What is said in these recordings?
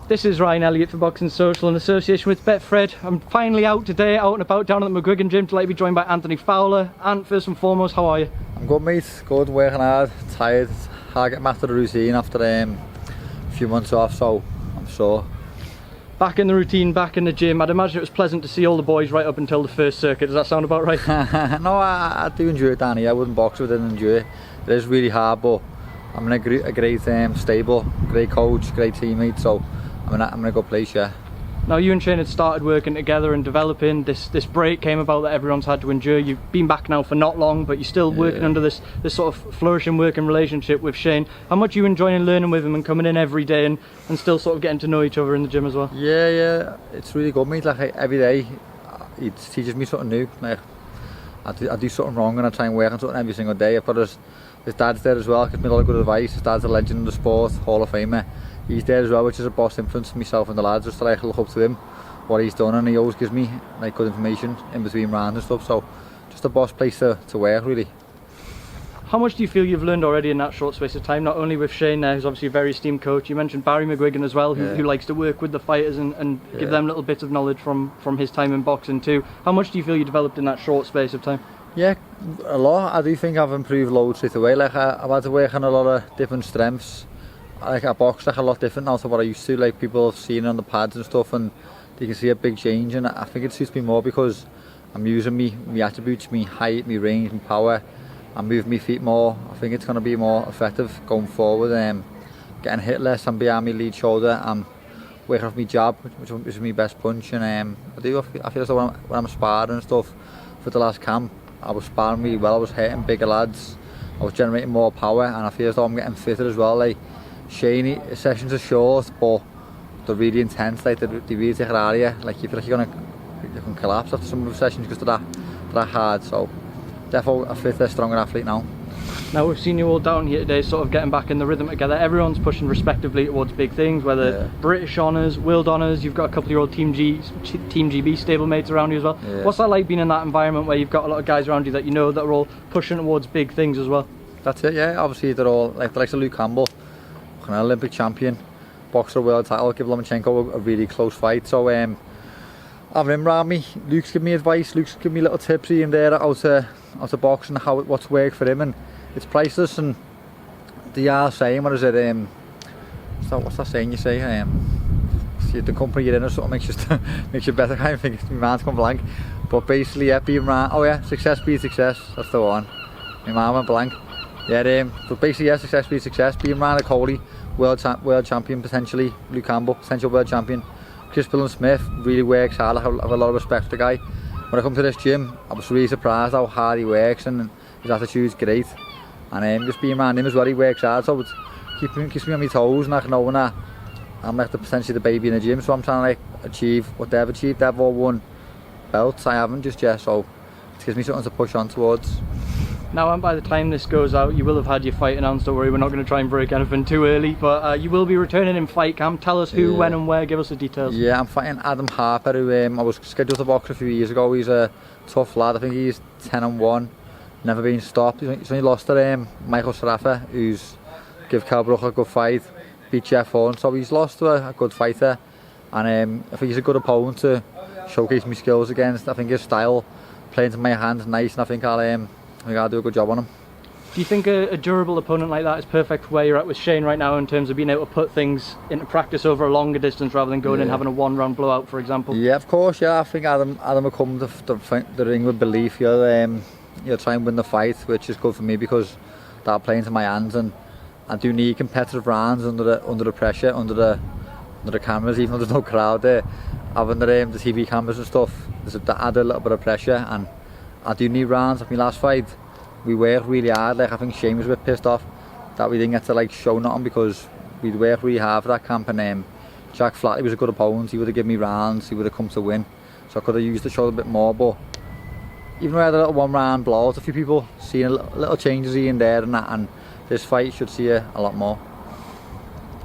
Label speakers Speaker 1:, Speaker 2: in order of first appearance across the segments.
Speaker 1: This is Ryan Elliott for Boxing Social in association with Betfred. I'm finally out today, out and about down at the McGuigan gym, delighted to be joined by Anthony Fowler. And first and foremost, how are you?
Speaker 2: I'm good, mate. Good, working hard, tired. Hard getting back to the routine after a few months off, so I'm sore.
Speaker 1: Back in the routine, back in the gym. I'd imagine it was pleasant to see all the boys right up until the first circuit. Does that sound about right?
Speaker 2: No, I do enjoy it down here. I wouldn't box if I didn't enjoy it. It is really hard, but I'm in a great stable, great coach, great teammate, so I'm in a good place, yeah.
Speaker 1: Now you and Shane had started working together and developing. This break came about that everyone's had to endure. You've been back now for not long, but you're still working under this sort of flourishing working relationship with Shane. How much are you enjoying learning with him and coming in every day and still sort of getting to know each other in the gym as well?
Speaker 2: Yeah, it's really good, mate. Like every day, he teaches me something new. Like I do something wrong and I try and work on something every single day. I've got his dad's there as well, gives me a lot of good advice. His dad's a legend in the sport, Hall of Famer. He's there as well, which is a boss influence for myself and the lads, just to like look up to him, what he's done, and he always gives me like good information in between rounds and stuff, so just a boss place to work really.
Speaker 1: How much do you feel you've learned already in that short space of time, not only with Shane there, who's obviously a very esteemed coach, you mentioned Barry McGuigan as well, who likes to work with the fighters and give them little bits of knowledge from his time in boxing too. How much do you feel you developed in that short space of time?
Speaker 2: Yeah, a lot. I do think I've improved loads straight away. Like I've had to work on a lot of different strengths. Like I box like a lot different now to what I used to. Like people have seen on the pads and stuff, and they can see a big change. And I think it suits me more because I'm using me attributes, me height, me range, me power. I'm moving my feet more. I think it's going to be more effective going forward. Getting hit less. I'm behind my lead shoulder. I'm working off my jab, which is my best punch. And I feel as though when I'm sparring and stuff for the last camp, I was sparring really well. I was hitting bigger lads. I was generating more power, and I feel as though I'm getting fitter as well. Like Shane, his sessions are short, but they're really intense. Like they really take it out of you. Like you feel like you can collapse after some of the sessions because they're that hard. So definitely a fitter, stronger athlete now.
Speaker 1: Now we've seen you all down here today, sort of getting back in the rhythm together. Everyone's pushing respectively towards big things, whether British honours, world honours. You've got a couple of your old Team GB stablemates around you as well.
Speaker 2: Yeah.
Speaker 1: What's that like being in that environment where you've got a lot of guys around you that you know that are all pushing towards big things as well?
Speaker 2: That's it, yeah. Obviously they're all like the likes of Luke Campbell, an Olympic champion, boxer world title, give Lomachenko a really close fight. So having him around me, Luke's giving me advice, Luke's giving me little tips here and there how to box and what's worked for him, and it's priceless. And they are saying, what is it, what's that saying you say, the company you're in or something makes you better. I think my mind's gone blank, but basically being around, success beats success, that's the one, my mind went blank. But basically success beats success. Being around a Coley, world champion potentially, Luke Campbell, potential world champion, Chris Smith really works hard. I have a lot of respect for the guy. When I come to this gym, I was really surprised how hard he works, and his attitude's great. And just being around him as well, he works hard, so it keeps me on my toes, and I know when I'm like potentially the baby in the gym, so I'm trying to like achieve what they've achieved. They've all won belts, I haven't just yet, so it gives me something to push on towards.
Speaker 1: Now, and by the time this goes out, you will have had your fight announced. Don't worry, we're not going to try and break anything too early, but you will be returning in fight camp. Tell us who, when and where, give us the details. Yeah,
Speaker 2: I'm fighting Adam Harper, who I was scheduled to box a few years ago. He's a tough lad. I think he's 10-1, never been stopped. He's only lost to Michael Sarafa, who's give Cal Brook a good fight, beat Jeff Horn, so he's lost to a good fighter, and I think he's a good opponent to showcase my skills against. I think his style, playing to my hands, nice, and I think I'll do a good job on him.
Speaker 1: Do you think a durable opponent like that is perfect for where you're at with Shane right now in terms of being able to put things into practice over a longer distance rather than going and having a one-round blowout, for example? Yeah,
Speaker 2: of course, I think Adam will come to the ring with belief. He'll try and win the fight, which is good for me because that'll play into my hands, and I do need competitive rounds under the pressure, under the cameras, even though there's no crowd there. Having the TV cameras and stuff, that add a little bit of pressure, and I do need rounds. Like my last fight, we worked really hard. Like I think Shane was a bit pissed off that we didn't get to like show nothing because we'd worked really hard for that camp. And Jack Flatley was a good opponent. He would have given me rounds. He would have come to win. So I could have used the shoulder a bit more. But even though I had a little one-round blowout, a few people seeing little changes here and there, and this fight should see a lot more.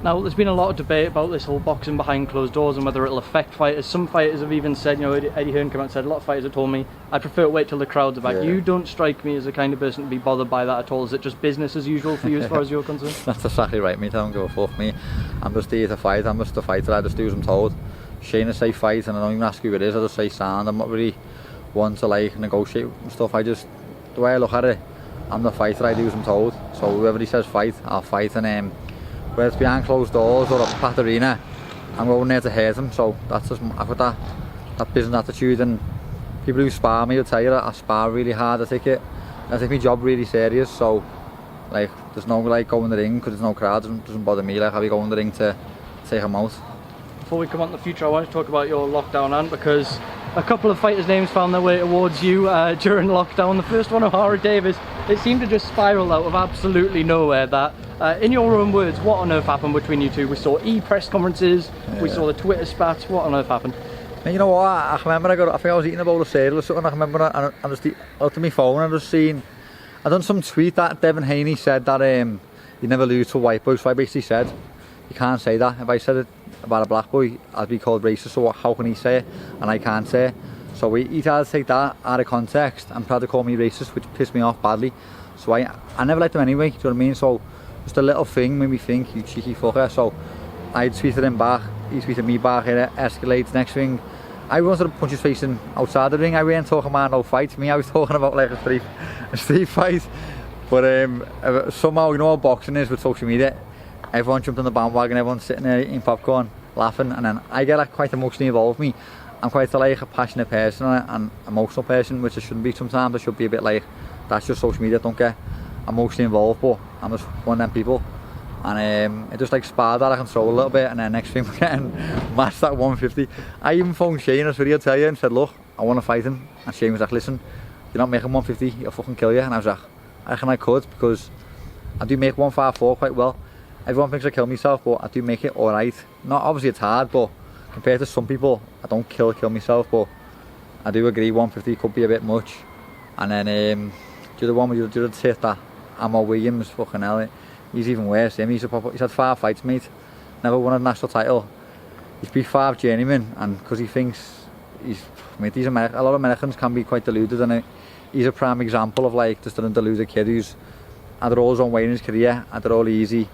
Speaker 1: Now, there's been a lot of debate about this whole boxing behind closed doors and whether it'll affect fighters. Some fighters have even said, you know, Eddie Hearn came out and said, a lot of fighters have told me, I'd prefer to wait till the crowds are back. You don't strike me as the kind of person to be bothered by that at all. Is it just business as usual for you as far as you're concerned?
Speaker 2: That's exactly right, mate. I don't give a fuck, me. I'm just here to fight. I'm just a fighter. I just do as I'm told. Shane will say fight, and I don't even ask who it is. I just say sound. I'm not really one to like negotiate and stuff. The way I look at it, I'm the fighter. I do as I'm told. So whoever he says fight, I'll fight. And whether it's behind closed doors or a packed arena, I'm going there to hurt him. So that's just, I've got that business attitude, and people who spar me will tell you that I spar really hard. I take my job really serious. So like, there's no like going in the ring because there's no crowd. Doesn't bother me. Like, I'll be going in the ring to take him out.
Speaker 1: Before we come on to the future, I want to talk about your lockdown, Ant, because a couple of fighters' names found their way towards you during lockdown. The first one, Ohara Davies, it seemed to just spiral out of absolutely nowhere. That, in your own words, what on earth happened between you two? We saw press conferences, we saw the Twitter spats. What on earth happened?
Speaker 2: And you know what? I remember I think I was eating a bowl of cereal or something. I remember I just looked at my phone and I just seen. I done some tweet that Devin Haney said that you never lose to a white boy. So I basically said, you can't say that. If I said it about a black boy, I'd be called racist, so how can he say it and I can't say it? So he tried to take that out of context and tried to call me racist, which pissed me off badly. So I never liked him anyway, do you know what I mean? So just a little thing made me think, you cheeky fucker. So I tweeted him back, he tweeted me back, it escalates. Next thing, I wanted to punch his face in outside the ring. I weren't talking about no fight. Me, I was talking about like a street fight. But somehow, you know how boxing is with social media, everyone jumped on the bandwagon, everyone's sitting there eating popcorn, laughing, and then I get like, quite emotionally involved with me. I'm quite like a passionate person and an emotional person, which I shouldn't be sometimes. I should be a bit like, that's just social media, don't get emotionally involved, but I'm just one of them people. And it just like sparred that I can throw a little bit, and then next thing we're getting matched at 150. I even phoned Shane, this video tell you, and said, look, I want to fight him. And Shane was like, listen, you're not making 150, he'll fucking kill you. And I was like, I reckon I could, because I do make 154 quite well. Everyone thinks I kill myself, but I do make it alright. Not obviously it's hard, but compared to some people, I don't kill myself, but I do agree 150 could be a bit much. And then the other one where you do the hit that Amo Williams, fucking hell, he's even worse. He's had 5 fights, mate, never won a national title. He's beat 5 journeymen, and because he thinks mate, a lot of Americans can be quite deluded, and he's a prime example of like just a deluded kid who's had it all his own way in his career, had it all easy.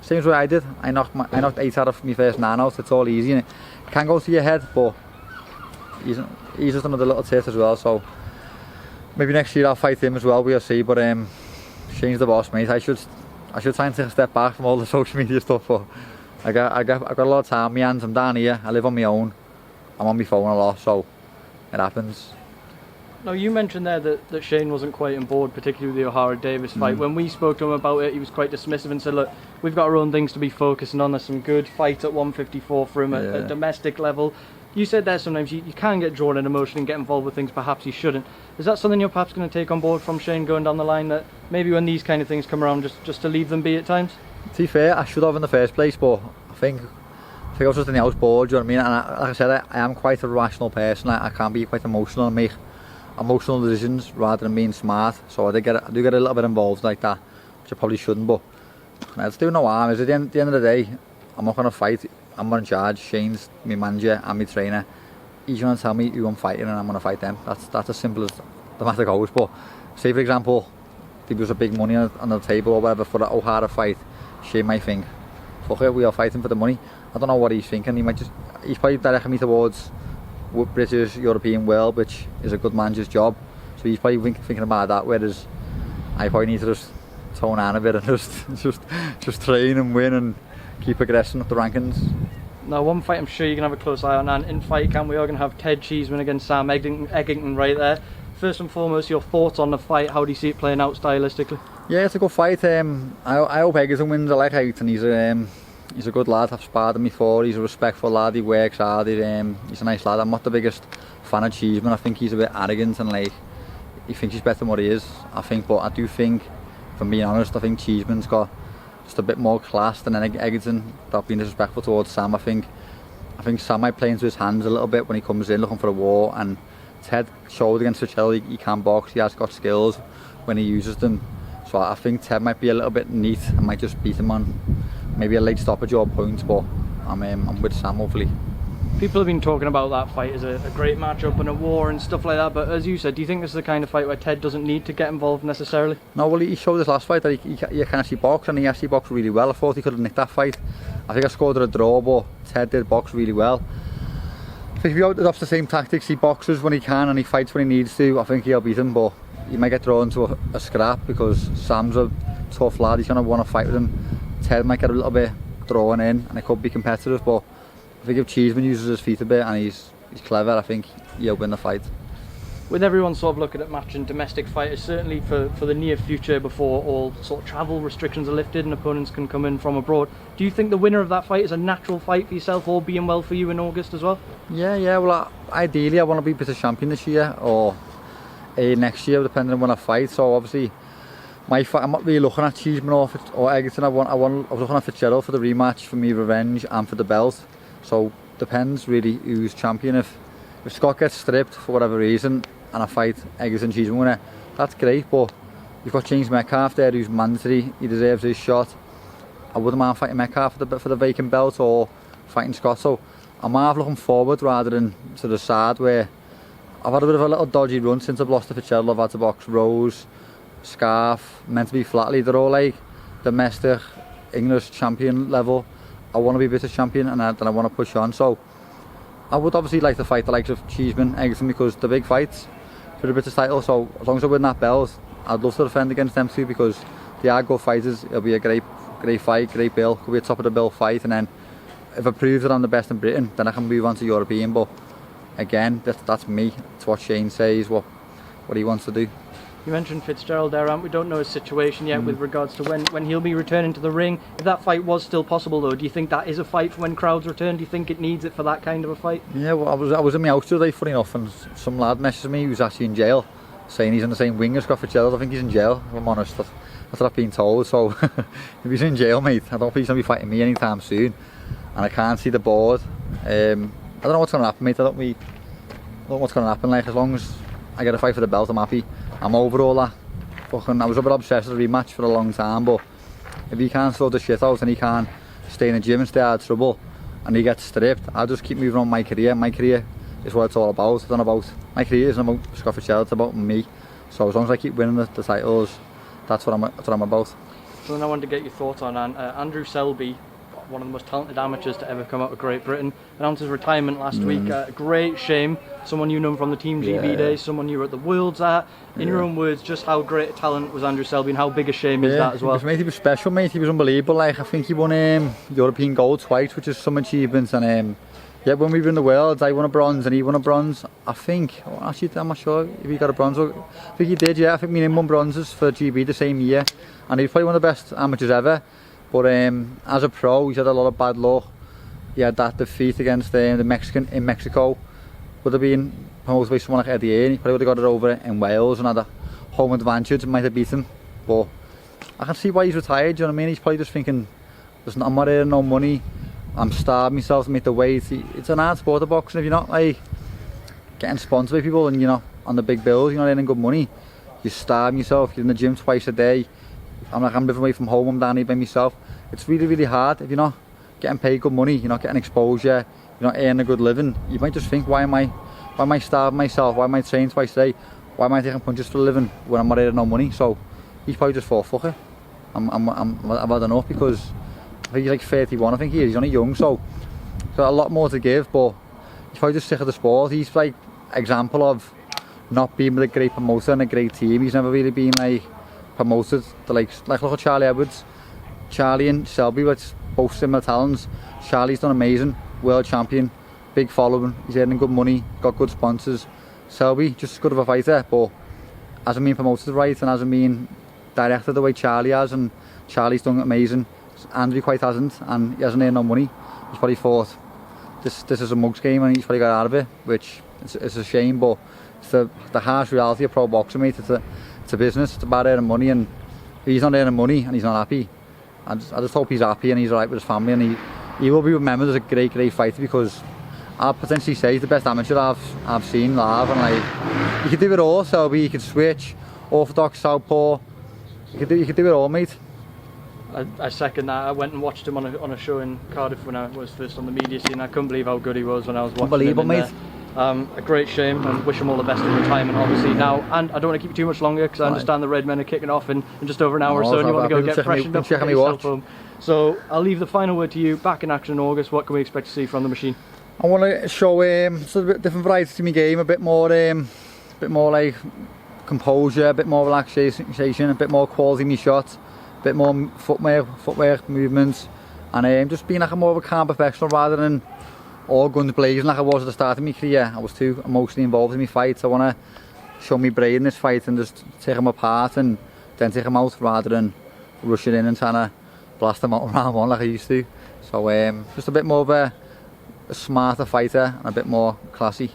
Speaker 2: Same as what I did. I knocked 8 out of my first 9 out. It's all easy, and it can go to your head, but he's just another little tit as well. So maybe next year I'll fight him as well. We'll see. But Shane's the boss, mate. I should try and take a step back from all the social media stuff. But I got a lot of time on my hands. I'm down here. I live on my own. I'm on my phone a lot, so it happens.
Speaker 1: Now, you mentioned there that Shane wasn't quite on board, particularly with the Ohara Davies fight. When we spoke to him about it, he was quite dismissive and said, look, we've got our own things to be focusing on. There's some good fights at 154 for him at a domestic level. You said there sometimes you can get drawn in emotion and get involved with things perhaps you shouldn't. Is that something you're perhaps going to take on board from Shane going down the line, that maybe when these kind of things come around, just to leave them be at times?
Speaker 2: To be fair, I should have in the first place, but I think I was just in the house bored, do you know what I mean? And like I said, I am quite a rational person. I can be quite emotional and make emotional decisions rather than being smart, so I do get a little bit involved like that, which I probably shouldn't, but it's doing no harm. At the end of the day, I'm not going to fight. I'm in charge. Shane's my manager and my trainer. He's going to tell me who I'm fighting, and I'm going to fight them. That's as simple as the matter goes. But say for example, there was a big money on the table or whatever for the Ohara fight, Shane might think, fuck it, we are fighting for the money. I don't know what he's thinking. He's probably directing me towards British European world, which is a good manager's job, so he's probably thinking about that, whereas I probably need to just tone down a bit and just train and win and keep progressing up the rankings.
Speaker 1: Now, one fight I'm sure you're going to have a close eye on, and in fight camp we are going to have Ted Cheeseman against Sam Eggington right there. First and foremost, your thoughts on the fight. How do you see it playing out stylistically? Yeah,
Speaker 2: it's a good fight. I hope Eggington wins. I like Eggington. He's a good lad. I've sparred him before. He's a respectful lad. He works hard. He's a nice lad. I'm not the biggest fan of Cheeseman. I think he's a bit arrogant and like he thinks he's better than what he is. But I do think, if I'm being honest, I think Cheeseman's got just a bit more class than Eggington. Without being disrespectful towards Sam, I think Sam might play into his hands a little bit when he comes in looking for a war. And Ted showed against Fitzgerald he can box. He has got skills when he uses them. So I think Ted might be a little bit neat and might just beat him on maybe a late stoppage or points, but I'm with Sam hopefully.
Speaker 1: People have been talking about that fight as a great matchup and a war and stuff like that, but as you said, do you think this is the kind of fight where Ted doesn't need to get involved necessarily?
Speaker 2: No, well, he showed this last fight that he can actually box, and he actually boxed really well. I thought he could have nicked that fight. I think I scored a draw, but Ted did box really well. I think if he adopts the same tactics, he boxes when he can and he fights when he needs to, I think he'll beat him, but he might get drawn into a scrap because Sam's a tough lad. He's going to want to fight with him. Ted might get a little bit drawn in and it could be competitive, but I think if Cheeseman uses his feet a bit and he's clever, I think he'll win the fight.
Speaker 1: With everyone sort of looking at matching domestic fighters, certainly for the near future before all sort of travel restrictions are lifted and opponents can come in from abroad, do you think the winner of that fight is a natural fight for yourself, all being well for you in August as well?
Speaker 2: Yeah, well ideally I want to be British champion this year or next year depending on when I fight, so obviously my fight, I'm not really looking at Cheeseman or Egerton. I was looking at Fitzgerald for the rematch, for me revenge and for the belt. So depends really who's champion. If Scott gets stripped for whatever reason and I fight Egerton Cheeseman winner, that's great, but you've got James Metcalf there who's mandatory, he deserves his shot. I wouldn't mind fighting Metcalf for the vacant belt or fighting Scott, so I'm half looking forward rather than to the side where I've had a bit of a little dodgy run since I've lost to Fitzgerald. I've had to box Rose, Scarf, meant to be Flatley, they're all like domestic English champion level. I want to be British champion and then I want to push on, so I would obviously like to fight the likes of Cheeseman, Egerton, because the big fights for the British title, so as long as I win that belt I'd love to defend against them too because they are good fighters. It'll be a great fight, great bill, could be a top of the bill fight, and then if I prove that I'm the best in Britain then I can move on to European, but again that's me, it's what Shane says, what he wants to do.
Speaker 1: You mentioned Fitzgerald there, we don't know his situation yet with regards to when he'll be returning to the ring. If that fight was still possible though, do you think that is a fight for when crowds return? Do you think it needs it for that kind of a fight? Yeah,
Speaker 2: well I was in my house today, funny enough, and some lad messaged me who's actually in jail saying he's in the same wing as Scott Fitzgerald. I think he's in jail, if I'm honest. That's what I've been told, so if he's in jail, mate, I don't think he's going to be fighting me anytime soon, and I can't see the board. I don't know what's going to happen, mate. I don't know what's going to happen, like as long as I get a fight for the belt I'm happy. I'm over all that. I was a bit obsessed with the rematch for a long time, but if he can't sort the shit out and he can't stay in the gym and stay out of trouble and he gets stripped, I'll just keep moving on my career. My career is what it's all about. My career isn't about Scott Fitzgerald, it's about me. So as long as I keep winning the titles, that's what I'm about.
Speaker 1: So then I wanted to get your thoughts on Andrew Selby, one of the most talented amateurs to ever come out of Great Britain, announced his retirement last week. Great shame. Someone you know from the Team GB days, someone you were at the Worlds at. In your own words, just how great a talent was Andrew Selby and how big a shame is that as well?
Speaker 2: He was special, mate. He was unbelievable. Like, I think he won European gold twice, which is some achievements. And yeah, when we were in the Worlds, I won a bronze and he won a bronze. I think, actually, I'm not sure if he got a bronze. I think he did, yeah. I think me and him won bronzes for GB the same year. And he was probably one of the best amateurs ever. But as a pro, he's had a lot of bad luck. He had that defeat against the Mexican in Mexico. Would have been promoted by someone like Eddie, and he probably would have got it over in Wales and had a home advantage and might have beaten. But I can see why he's retired, do you know what I mean? He's probably just thinking, I'm not earning no money, I'm starving myself to make the weight. It's an hard sport of boxing. If you're not like getting sponsored by people and you're not on the big bills, you're not earning good money, you're starving yourself, you're in the gym twice a day. I'm living away from home, I'm down here by myself. It's really, really hard if you're not getting paid good money, you're not getting exposure, you're not earning a good living. You might just think, why am I starving myself? Why am I training twice a day? Why am I taking punches for a living when I'm not earning no money? So he's probably just thought, fuck it. I've had enough, because I think he's like 31, I think he is. He's only young, so he's got a lot more to give, but he's probably just sick of the sport. He's like example of not being with a great promoter and a great team. He's never really been like promoted. Like look at Charlie Edwards. Charlie and Selby, that's both similar talents. Charlie's done amazing, world champion, big following, he's earning good money, got good sponsors. Selby, just as good of a fighter, but hasn't been promoted right and hasn't been directed the way Charlie has, and Charlie's done amazing. Andrew quite hasn't, and he hasn't earned no money. He's probably thought this is a mugs game, and he's probably got out of it, which it's a shame, but it's the harsh reality of pro boxing, mate. It's a business, it's about earning money, and if he's not earning money and he's not happy, I just hope he's happy and he's alright with his family, and he will be remembered as a great fighter, because I'll potentially say he's the best amateur I've seen live, and like, he could do it all. Selby, he could switch, orthodox, southpaw, he could do it all, mate.
Speaker 1: I second that. I went and watched him on a show in Cardiff when I was first on the media scene. I couldn't believe how good he was when I was watching
Speaker 2: Unbelievable,
Speaker 1: him in
Speaker 2: mate.
Speaker 1: there. A great shame, and wish him all the best in retirement, obviously. Now, and I don't want to keep you too much longer because I understand the Red Men are kicking off in just over an hour or so, and you want to go get freshened up and get yourself home. So I'll leave the final word to you. Back in action in August. What can we expect to see from the machine?
Speaker 2: I want to show sort of a bit different variety to my game, a bit more like composure, a bit more relaxation, a bit more quality in my shot, a bit more footwork movements, and just being like a more of a calm professional rather than all guns blazing like I was at the start of my career. I was too emotionally involved in my fights. I want to show my brain in this fight and just take them apart and then take them out rather than rushing in and trying to blast them out round one like I used to. So just a bit more of a smarter fighter and a bit more classy.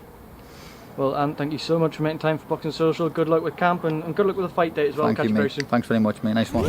Speaker 1: Well, Ant, thank you so much for making time for Boxing Social. Good luck with camp and good luck with the fight date as well.
Speaker 2: Thank you, mate. Thanks very much, mate. Nice one.